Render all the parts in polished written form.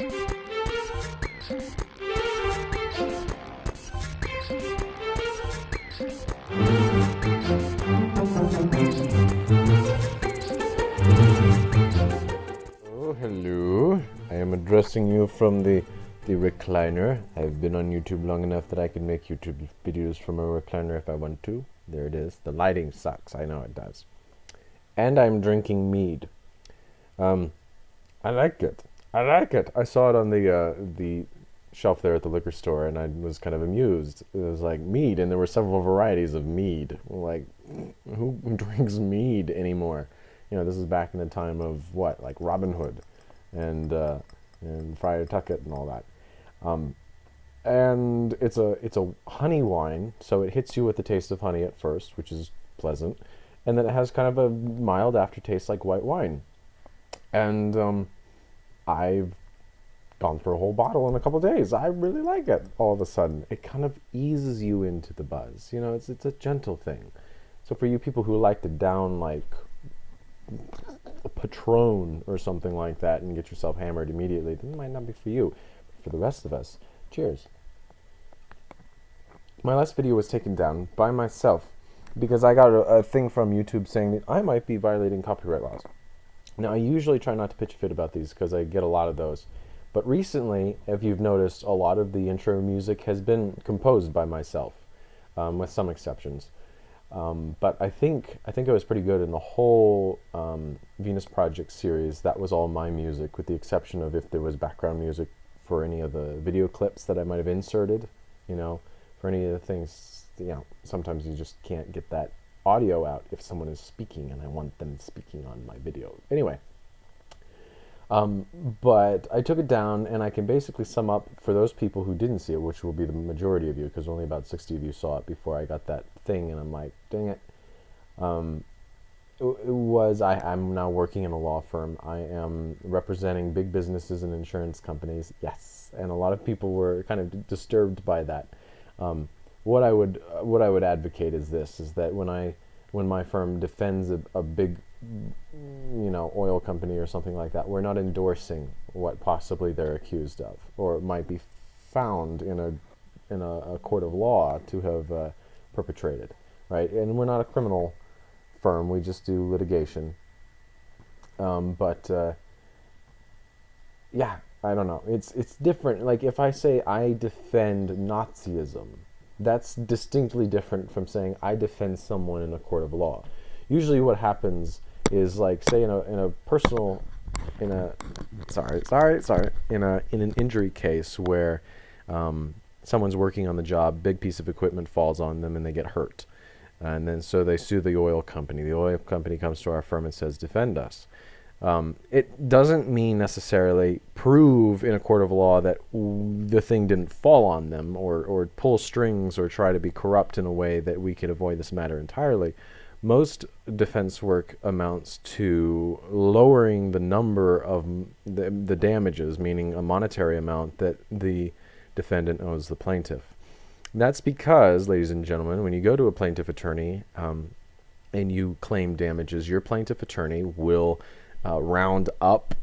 Oh, hello. I am addressing you from the recliner. I've been on YouTube long enough that I can make YouTube videos from a recliner if I want to. There it is. The lighting sucks. I know it does. And I'm drinking mead. I like it. I like it. I saw it on the shelf there at the liquor store, and I was kind of amused. It was like mead, and there were several varieties of mead. Like, who drinks mead anymore? You know, this is back in the time of what, like Robin Hood, and Friar Tucket and all that. And it's a honey wine, so it hits you with the taste of honey at first, which is pleasant, and then it has kind of a mild aftertaste like white wine. And I've gone through a whole bottle in a couple days. I really like it. All of a sudden, it kind of eases you into the buzz. You know, it's a gentle thing. So for you people who like to down like a Patron or something like that and get yourself hammered immediately, then it might not be for you. But for the rest of us, cheers. My last video was taken down by myself because I got a thing from YouTube saying that I might be violating copyright laws. Now, I usually try not to pitch a fit about these because I get a lot of those. But recently, if you've noticed, a lot of the intro music has been composed by myself, with some exceptions. But I think it was pretty good in the whole Venus Project series. That was all my music, with the exception of if there was background music for any of the video clips that I might have inserted. You know, for any of the things, you know, sometimes you just can't get that audio out if someone is speaking and I want them speaking on my video. Anyway, but I took it down, and I can basically sum up for those people who didn't see it, which will be the majority of you, because only about 60 of you saw it before I got that thing, and I'm like, dang it. I'm now working in a law firm. I am representing big businesses and insurance companies. Yes, and a lot of people were kind of disturbed by that. What I would advocate is this: is that when my firm defends a big, you know, oil company or something like that, we're not endorsing what possibly they're accused of, or might be found in a court of law to have perpetrated, right? And we're not a criminal firm; we just do litigation. Yeah, I don't know. It's different. Like if I say I defend Nazism, that's distinctly different from saying I defend someone in a court of law. Usually what happens is, like, say in an injury case where someone's working on the job, big piece of equipment falls on them and they get hurt. And then so they sue the oil company. The oil company comes to our firm and says, defend us. It doesn't mean necessarily prove in a court of law that the thing didn't fall on them, or pull strings or try to be corrupt in a way that we could avoid this matter entirely. Most defense work amounts to lowering the number of the damages, meaning a monetary amount that the defendant owes the plaintiff. That's because, ladies and gentlemen, when you go to a plaintiff attorney and you claim damages, your plaintiff attorney will round up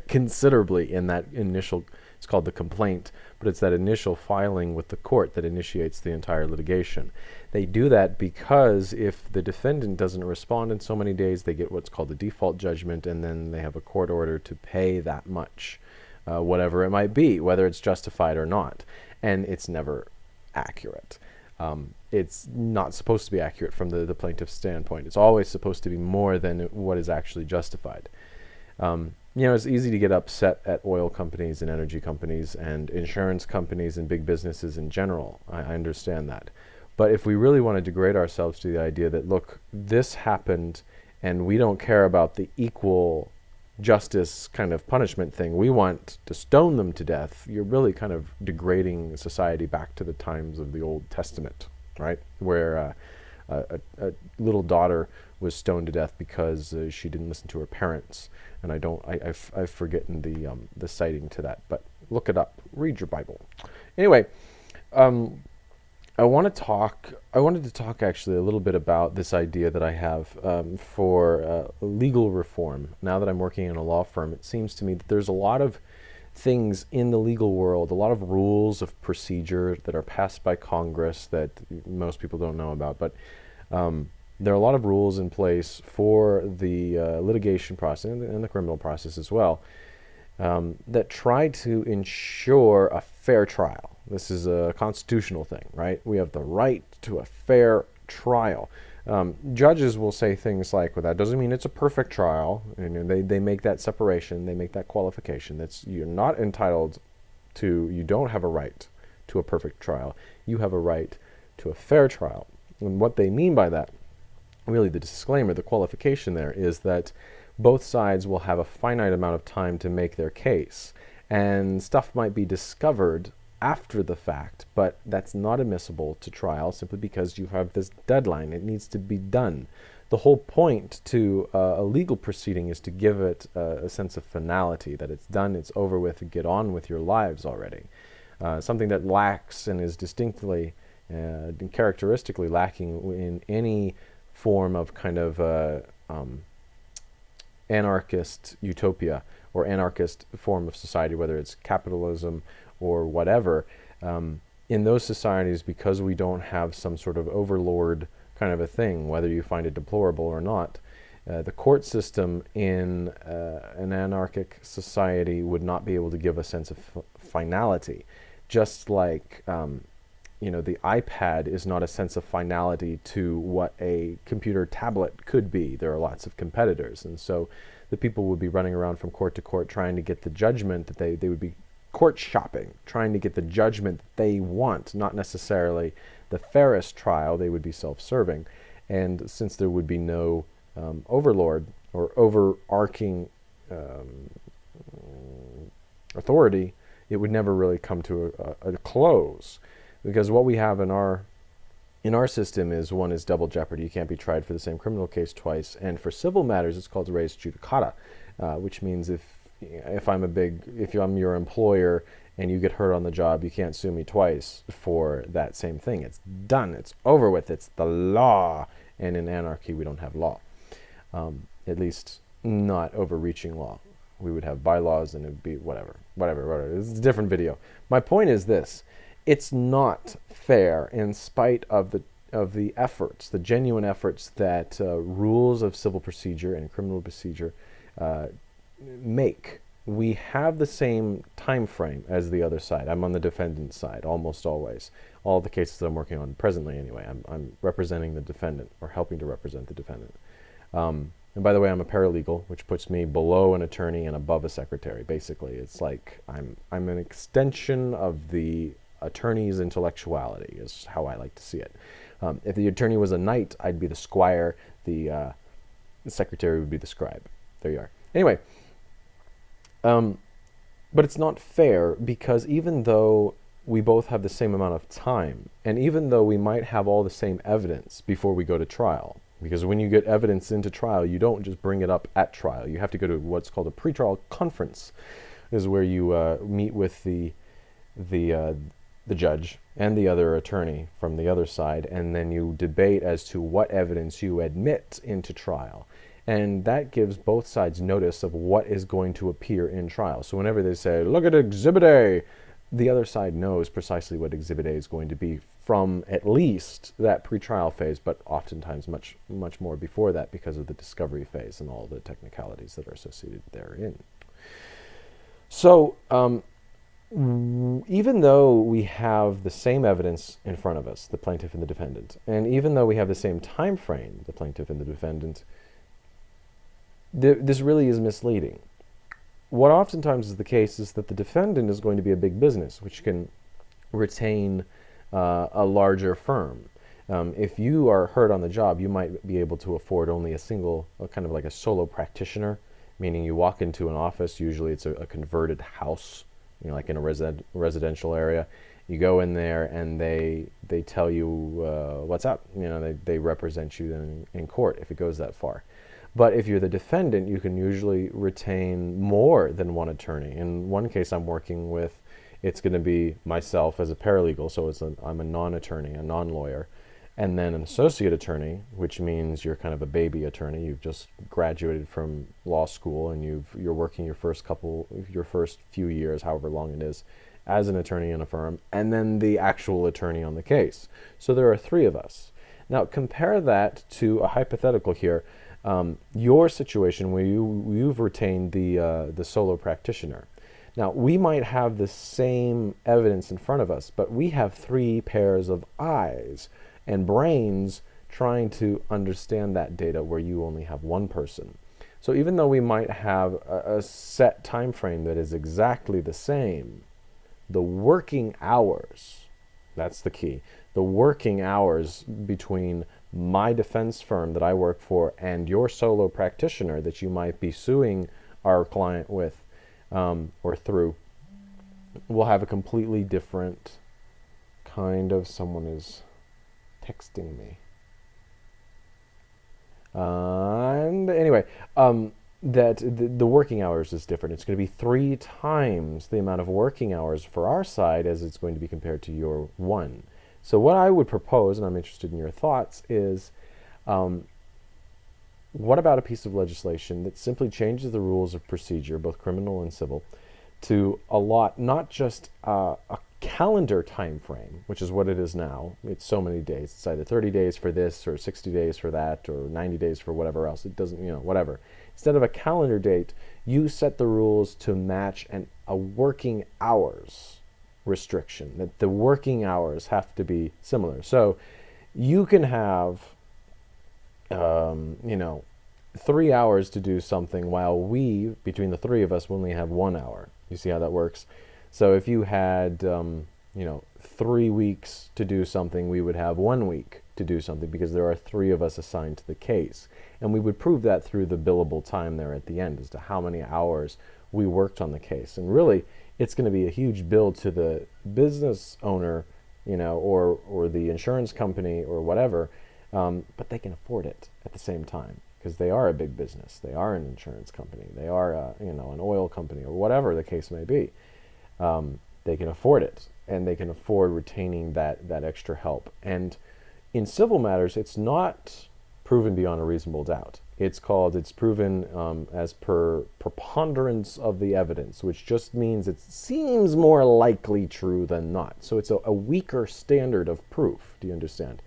considerably in that initial, it's called the complaint, but it's that initial filing with the court that initiates the entire litigation. They do that because if the defendant doesn't respond in so many days, they get what's called a default judgment, and then they have a court order to pay that much, whatever it might be, whether it's justified or not. And it's never accurate. It's not supposed to be accurate from the plaintiff's standpoint. It's always supposed to be more than what is actually justified. You know, it's easy to get upset at oil companies and energy companies and insurance companies and big businesses in general. I understand that. But if we really want to degrade ourselves to the idea that, look, this happened and we don't care about the equal justice kind of punishment thing, we want to stone them to death, you're really kind of degrading society back to the times of the Old Testament, right? Where a little daughter was stoned to death because she didn't listen to her parents. And I've forgotten the citing to that, but look it up. Read your Bible. Anyway, I wanted to talk actually a little bit about this idea that I have for legal reform. Now that I'm working in a law firm, it seems to me that there's a lot of things in the legal world, a lot of rules of procedure that are passed by Congress that most people don't know about, but there are a lot of rules in place for the litigation process and the criminal process as well that try to ensure a fair trial. This is a constitutional thing, right? We have the right to a fair trial. Judges will say things like, well, that doesn't mean it's a perfect trial. And they make that separation, they make that qualification. That's, you're not entitled to, you don't have a right to a perfect trial. You have a right to a fair trial. And what they mean by that, really the disclaimer, the qualification there, is that both sides will have a finite amount of time to make their case. And stuff might be discovered after the fact, but that's not admissible to trial simply because you have this deadline. It needs to be done. The whole point to a legal proceeding is to give it a sense of finality, that it's done, it's over with, and get on with your lives already. Something that lacks and is distinctly and characteristically lacking in any form of kind of anarchist utopia or anarchist form of society, whether it's capitalism or whatever. In those societies, because we don't have some sort of overlord kind of a thing, whether you find it deplorable or not, the court system in an anarchic society would not be able to give a sense of finality. Just like the iPad is not a sense of finality to what a computer tablet could be. There are lots of competitors, and so the people would be running around from court to court trying to get the judgment that they would be court shopping, trying to get the judgment that they want, not necessarily the fairest trial. They would be self-serving, and since there would be no overlord or overarching authority, it would never really come to a close. Because what we have in our system is, one is double jeopardy. You can't be tried for the same criminal case twice. And for civil matters, it's called res judicata, which means if I'm your employer and you get hurt on the job, you can't sue me twice for that same thing. It's done. It's over with. It's the law. And in anarchy, we don't have law. At least not overreaching law. We would have bylaws, and it would be whatever. This is a different video. My point is this. It's not fair, in spite of the efforts, the genuine efforts that rules of civil procedure and criminal procedure make. We have the same time frame as the other side. I'm on the defendant's side almost always. All the cases that I'm working on presently, anyway, I'm representing the defendant, or helping to represent the defendant. And by the way, I'm a paralegal, which puts me below an attorney and above a secretary. Basically, it's like I'm an extension of the attorney's intellectuality, is how I like to see it. If the attorney was a knight, I'd be the squire. The secretary would be the scribe. There you are. Anyway, but it's not fair, because even though we both have the same amount of time, and even though we might have all the same evidence before we go to trial, because when you get evidence into trial, you don't just bring it up at trial. You have to go to what's called a pretrial conference. This is where you meet with the judge and the other attorney from the other side, and then you debate as to what evidence you admit into trial. And that gives both sides notice of what is going to appear in trial. So whenever they say, look at Exhibit A, the other side knows precisely what Exhibit A is going to be from at least that pretrial phase, but oftentimes much more before that, because of the discovery phase and all the technicalities that are associated therein. So even though we have the same evidence in front of us, the plaintiff and the defendant, and even though we have the same time frame, the plaintiff and the defendant, this really is misleading. What oftentimes is the case is that the defendant is going to be a big business, which can retain a larger firm. If you are hurt on the job, you might be able to afford only a single, kind of like a solo practitioner, meaning you walk into an office, usually it's a converted house, like in a residential area. You go in there and they tell you what's up. They represent you in court if it goes that far. But if you're the defendant, you can usually retain more than one attorney. In one case I'm working with, it's going to be myself as a paralegal, so I'm a non-attorney, a non-lawyer, and then an associate attorney, which means you're kind of a baby attorney. You've just graduated from law school and you're working your first few years, however long it is, as an attorney in a firm, and then the actual attorney on the case. So there are three of us. Now compare that to a hypothetical here, your situation where you've retained the solo practitioner. Now, we might have the same evidence in front of us, but we have three pairs of eyes and brains trying to understand that data where you only have one person. So even though we might have a set time frame that is exactly the same, the working hours, that's the key, the working hours between my defense firm that I work for and your solo practitioner that you might be suing our client with or through will have a completely different kind of, someone is texting me. And anyway, that the working hours is different. It's going to be 3 times the amount of working hours for our side as it's going to be compared to your one. So what I would propose, and I'm interested in your thoughts, is what about a piece of legislation that simply changes the rules of procedure, both criminal and civil, to allot not just a calendar time frame, which is what it is now. It's so many days. It's either 30 days for this or 60 days for that or 90 days for whatever else. It doesn't, whatever. Instead of a calendar date, you set the rules to match a working hours restriction, that the working hours have to be similar. So you can have, 3 hours to do something while we, between the three of us, only have 1 hour. You see how that works? So if you had, 3 weeks to do something, we would have 1 week to do something because there are 3 of us assigned to the case. And we would prove that through the billable time there at the end as to how many hours we worked on the case. And really, it's going to be a huge bill to the business owner, or the insurance company or whatever, but they can afford it at the same time because they are a big business. They are an insurance company. They are, an oil company or whatever the case may be. They can afford it, and they can afford retaining that extra help. And in civil matters, it's not proven beyond a reasonable doubt. It's proven as per preponderance of the evidence, which just means it seems more likely true than not. So it's a weaker standard of proof. Do you understand?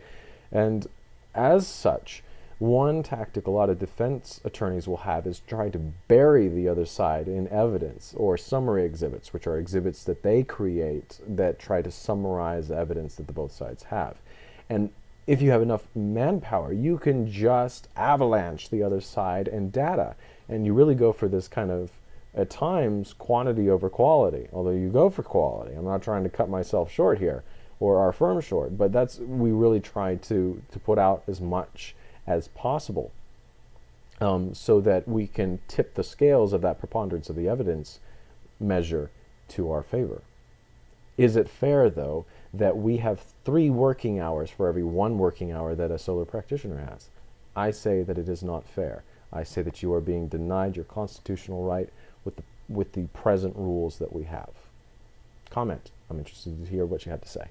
And as such, one tactic a lot of defense attorneys will have is try to bury the other side in evidence or summary exhibits, which are exhibits that they create that try to summarize evidence that the both sides have. And if you have enough manpower, you can just avalanche the other side and data. And you really go for this kind of, at times, quantity over quality. Although you go for quality. I'm not trying to cut myself short here, or our firm short, but we really try to put out as much as possible so that we can tip the scales of that preponderance of the evidence measure to our favor. Is it fair, though, that we have 3 working hours for every 1 working hour that a solo practitioner has? I say that it is not fair. I say that you are being denied your constitutional right with the present rules that we have. Comment. I'm interested to hear what you have to say.